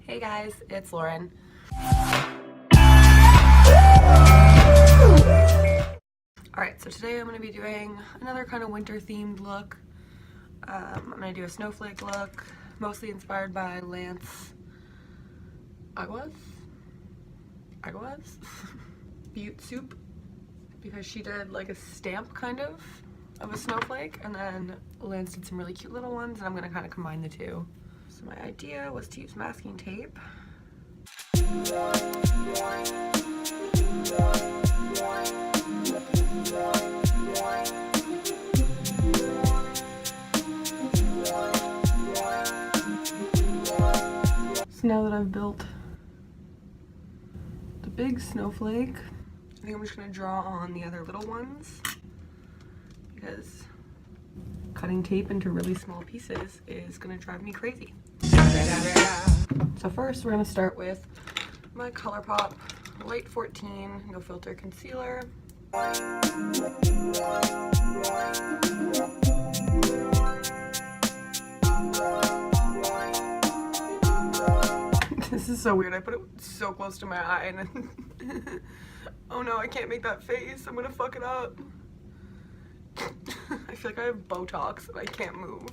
Hey guys, it's Lauren. Alright, so today I'm going to be doing another kind of winter themed look. I'm going to do a snowflake look, mostly inspired by Lance Aguas Butte Soup, because she did like a stamp kind of a snowflake, and then Lance did some really cute little ones, and I'm going to kind of combine the two. So my idea was to use masking tape. So now that I've built the big snowflake, I think I'm just going to draw on the other little ones, because cutting tape into really small pieces is going to drive me crazy. So first we're going to start with my Colourpop Light 14 No Filter Concealer. This is so weird. I put it so close to my eye and then oh no, I can't make that face. I'm gonna fuck it up. I feel like I have Botox and I can't move.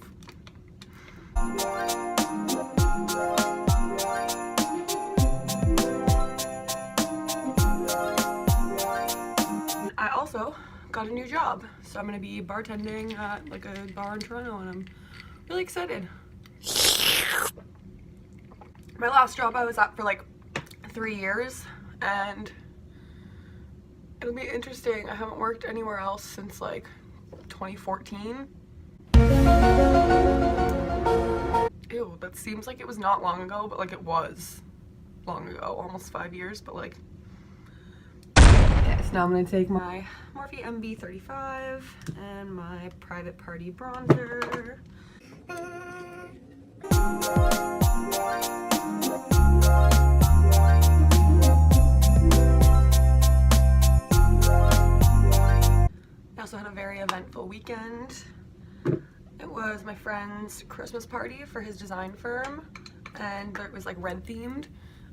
I also got a new job, so I'm gonna be bartending at like a bar in Toronto, and I'm really excited. My last job I was at for like 3 years, and it'll be interesting. I haven't worked anywhere else since like 2014. Ew, that seems like it was not long ago, but like it was long ago, almost 5 years, but like. Okay, so now I'm gonna take my Morphe MB35 and my Private Party bronzer. I also had a very eventful weekend. It was my friend's Christmas party for his design firm, and it was like red themed,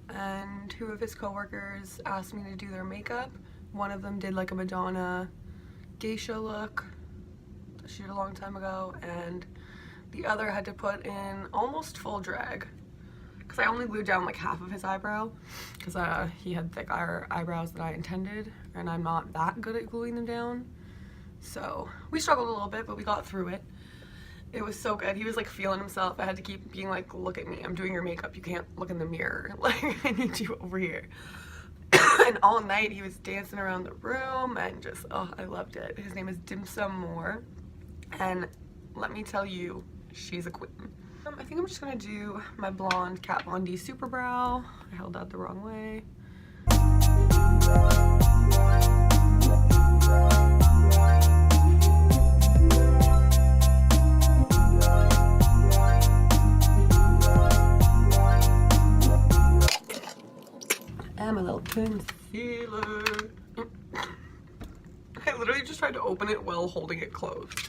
and 2 of his coworkers asked me to do their makeup. One of them did like a Madonna geisha look that she did a long time ago, and the other had to put in almost full drag, because I only glued down like half of his eyebrow, because he had thicker eyebrows than I intended, and I'm not that good at gluing them down. So we struggled a little bit, but we got through it. It was so good. He was like feeling himself. I had to keep being like, look at me, I'm doing your makeup, you can't look in the mirror, like I need you over here. And all night he was dancing around the room, and just, oh, I loved it. His name is Dim Sum Moore, and let me tell you, she's a queen. I think I'm just gonna do my blonde Kat Von D Superbrow. I held that the wrong way. And my little concealer. I literally just tried to open it while holding it closed.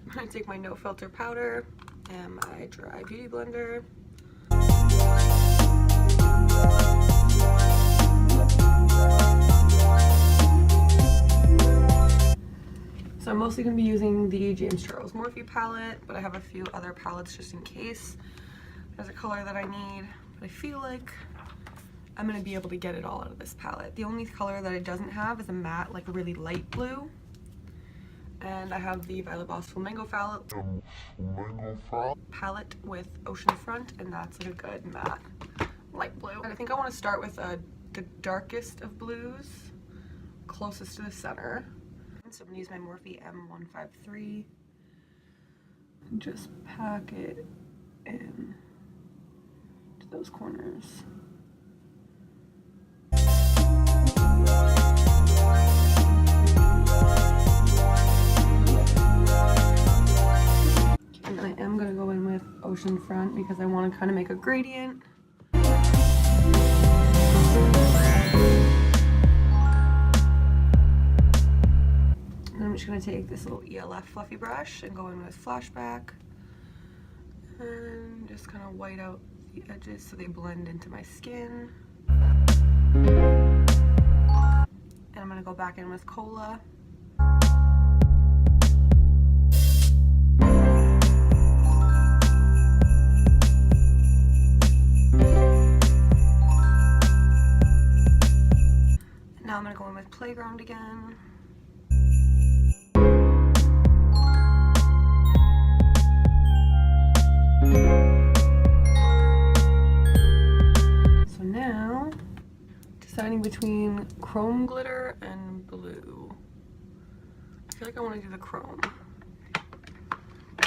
I'm gonna take my no filter powder and my dry beauty blender. So I'm mostly going to be using the James Charles Morphe palette, but I have a few other palettes just in case there's a color that I need. But I feel like I'm going to be able to get it all out of this palette. The only color that it doesn't have is a matte, like really light blue. And I have the Voss Flamingo palette with Oceanfront, and that's like a good matte light blue. And I think I want to start with the darkest of blues, closest to the center. So I'm going to use my Morphe M153 and just pack it in to those corners. And I am going to go in with Oceanfront because I want to kind of make a gradient. just going to take this little ELF fluffy brush and go in with flashback and just kind of white out the edges so they blend into my skin. And I'm going to go back in with Cola. Now I'm going to go in with Playground again. So now, deciding between chrome glitter and blue. I feel like I want to do the chrome.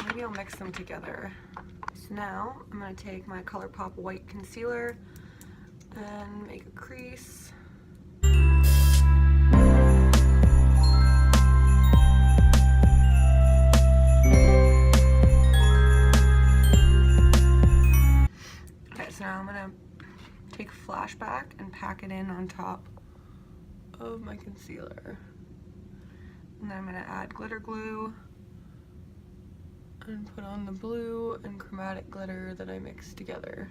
Maybe I'll mix them together. So now I'm going to take my Colourpop white concealer and make a crease. Now I'm gonna take flashback and pack it in on top of my concealer. And then I'm gonna add glitter glue and put on the blue and chromatic glitter that I mixed together.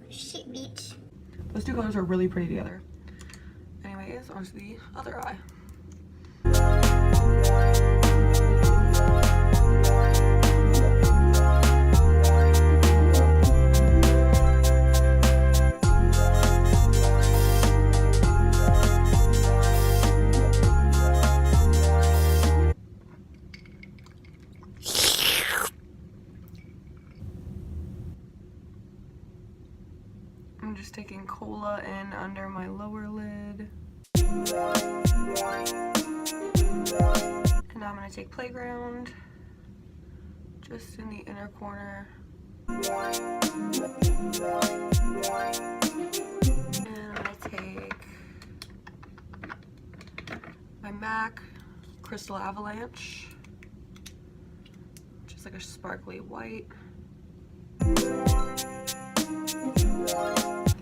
Shit, bitch. Those two colors are really pretty together. Anyways, onto the other eye. I'm just taking Cola in under my lower lid. And now I'm going to take Playground just in the inner corner. And I'm going to take my MAC Crystal Avalanche, which is like a sparkly white.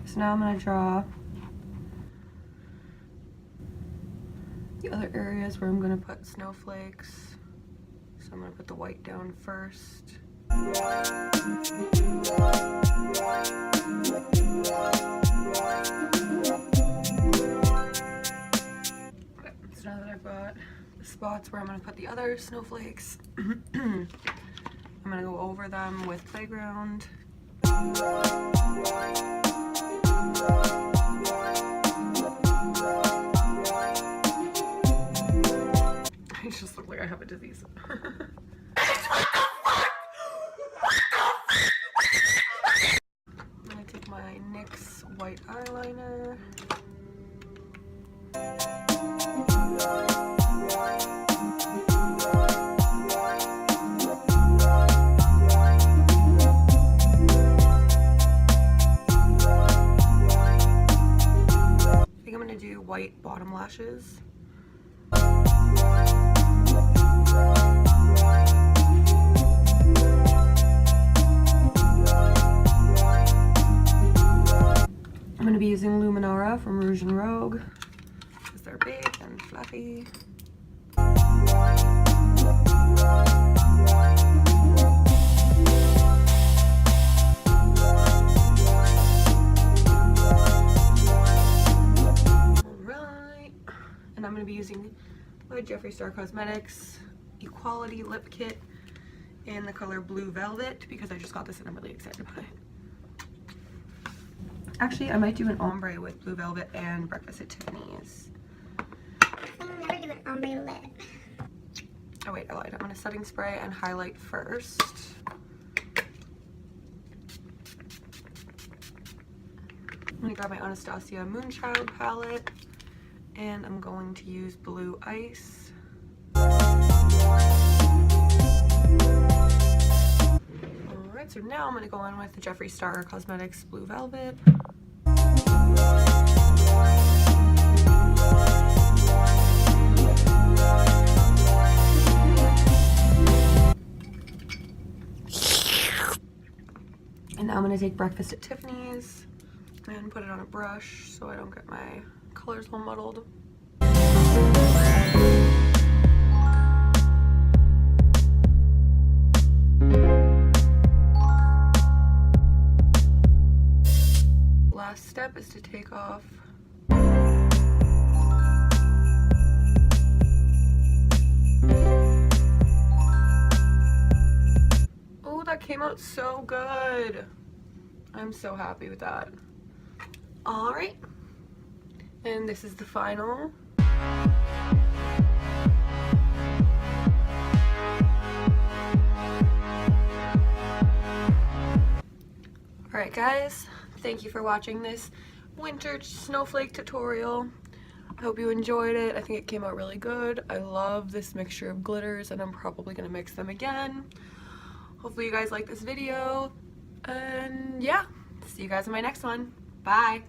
So now I'm going to draw the other areas where I'm going to put snowflakes. So I'm going to put the white down first. Okay, so now that I've got the spots where I'm going to put the other snowflakes, I'm going to go over them with Playground. I just look like I have a disease. I'm gonna take my NYX white eyeliner. I think I'm gonna do white bottom lashes. I'm going to be using Luminara from Rouge and Rogue because they're big and fluffy. Alright, and I'm going to be using my Jeffree Star Cosmetics Equality Lip Kit in the color Blue Velvet because I just got this and I'm really excited about it. Actually, I might do an ombre with Blue Velvet and Breakfast at Tiffany's. I'm never do an ombre lip. Oh wait, I lied. I'm going to setting spray and highlight first. I'm going to grab my Anastasia Moonchild palette and I'm going to use Blue Ice. Alright, so now I'm going to go in with the Jeffree Star Cosmetics Blue Velvet. And now I'm gonna take Breakfast at Tiffany's and put it on a brush so I don't get my colors all muddled. Last step is to take off that came out so good. I'm so happy with that. All right, and this is the final. All right, guys, thank you for watching this winter snowflake tutorial. I hope you enjoyed it. I think it came out really good. I love this mixture of glitters, and I'm probably gonna mix them again. Hopefully you guys like this video, and yeah, see you guys in my next one. Bye.